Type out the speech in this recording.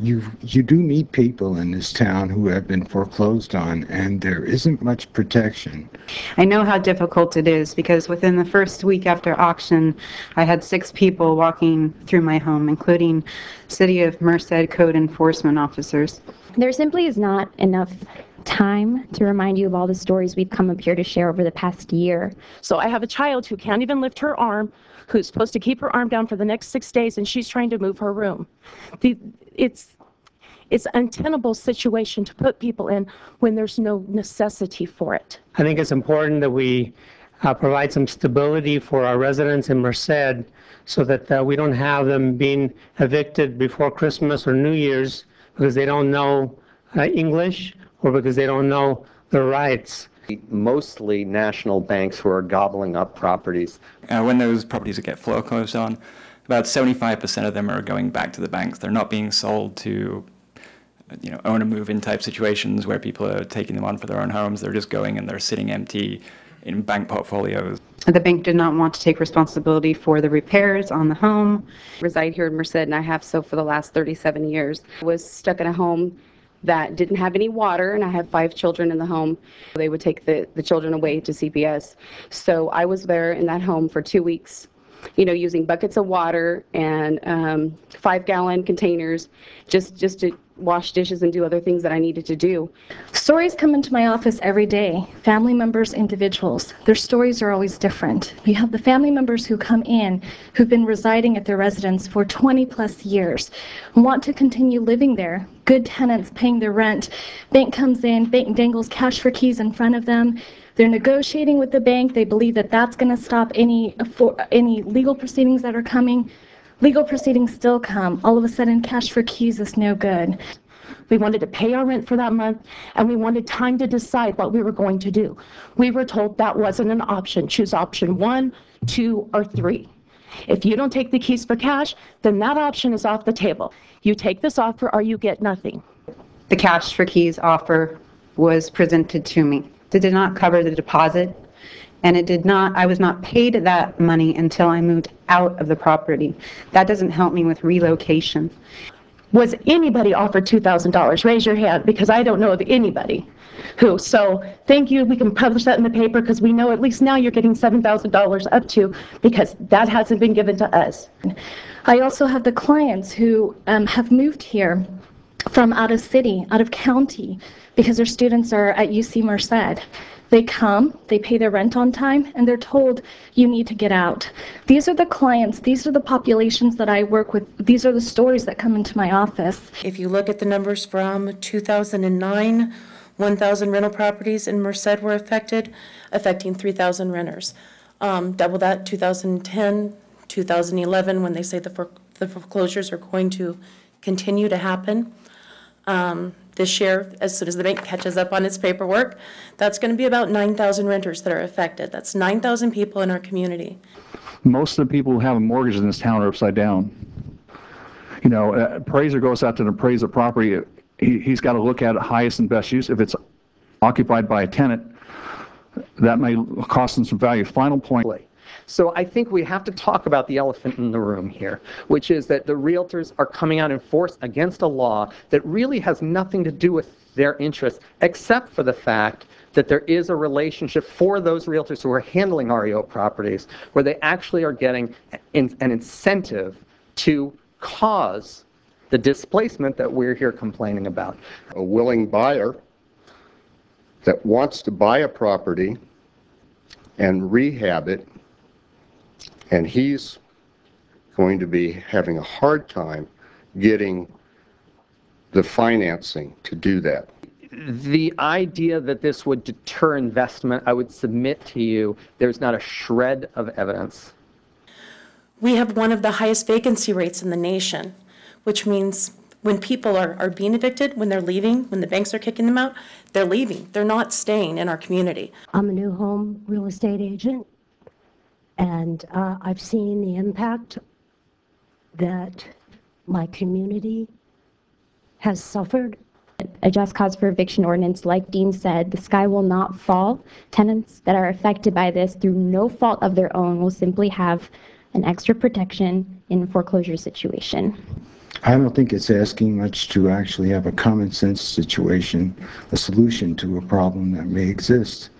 you do meet people in this town who have been foreclosed on, and there isn't much protection. I know how difficult it is because within the first week after auction, I had 6 people walking through my home, including City of Merced code enforcement officers. There simply is not enough time to remind you of all the stories we've come up here to share over the past year. So I have a child who can't even lift her arm, who's supposed to keep her arm down for the next 6 days, and she's trying to move her room. It's an untenable situation to put people in when there's no necessity for it. I think it's important that we provide some stability for our residents in Merced so that we don't have them being evicted before Christmas or New Year's because they don't know English or because they don't know their rights. Mostly national banks who are gobbling up properties. When those properties get foreclosed on, about 75% of them are going back to the banks. They're not being sold to own a move-in type situations where people are taking them on for their own homes. They're just going and they're sitting empty in bank portfolios. The bank did not want to take responsibility for the repairs on the home. I reside here in Merced, and I have so for the last 37 years. I was stuck in a home that didn't have any water, and I have 5 children in the home. They would take the children away to CPS. So I was there in that home for 2 weeks, using buckets of water and 5-gallon containers just to wash dishes and do other things that I needed to do. Stories come into my office every day, family members, individuals. Their stories are always different. You have the family members who come in, who've been residing at their residence for 20 plus years, want to continue living there, good tenants paying their rent. Bank comes in, bank dangles cash for keys in front of them. They're negotiating with the bank. They believe that that's going to stop any legal proceedings that are coming. Legal proceedings still come. All of a sudden, cash for keys is no good. We wanted to pay our rent for that month, and we wanted time to decide what we were going to do. We were told that wasn't an option. Choose option 1, 2, or 3. If you don't take the keys for cash, then that option is off the table. You take this offer or you get nothing. The cash for keys offer was presented to me. It did not cover the deposit, and I was not paid that money until I moved out of the property. That doesn't help me with relocation. Was anybody offered $2,000? Raise your hand, because I don't know of anybody who. So thank you. We can publish that in the paper because we know at least now you're getting $7,000 up to, because that hasn't been given to us. I also have the clients who have moved here from out of city, out of county, because their students are at UC Merced. They come, they pay their rent on time, and they're told, you need to get out. These are the clients, these are the populations that I work with, these are the stories that come into my office. If you look at the numbers from 2009, 1,000 rental properties in Merced were affecting 3,000 renters. Double that, 2010, 2011, when they say the foreclosures are going to continue to happen. This year, as soon as the bank catches up on its paperwork, that's going to be about 9,000 renters that are affected. That's 9,000 people in our community. Most of the people who have a mortgage in this town are upside down. Appraiser goes out to appraise a property. He's got to look at it highest and best use. If it's occupied by a tenant, that may cost them some value. Final point. So I think we have to talk about the elephant in the room here, which is that the realtors are coming out in force against a law that really has nothing to do with their interests, except for the fact that there is a relationship for those realtors who are handling REO properties, where they actually are getting an incentive to cause the displacement that we're here complaining about. A willing buyer that wants to buy a property and rehab it, and he's going to be having a hard time getting the financing to do that. The idea that this would deter investment, I would submit to you, there's not a shred of evidence. We have one of the highest vacancy rates in the nation, which means when people are being evicted, when they're leaving, when the banks are kicking them out, they're leaving. They're not staying in our community. I'm a new home real estate agent, and I've seen the impact that my community has suffered. A just cause for eviction ordinance, like Dean said, the sky will not fall. Tenants that are affected by this through no fault of their own will simply have an extra protection in a foreclosure situation. I don't think it's asking much to actually have a common sense situation, a solution to a problem that may exist.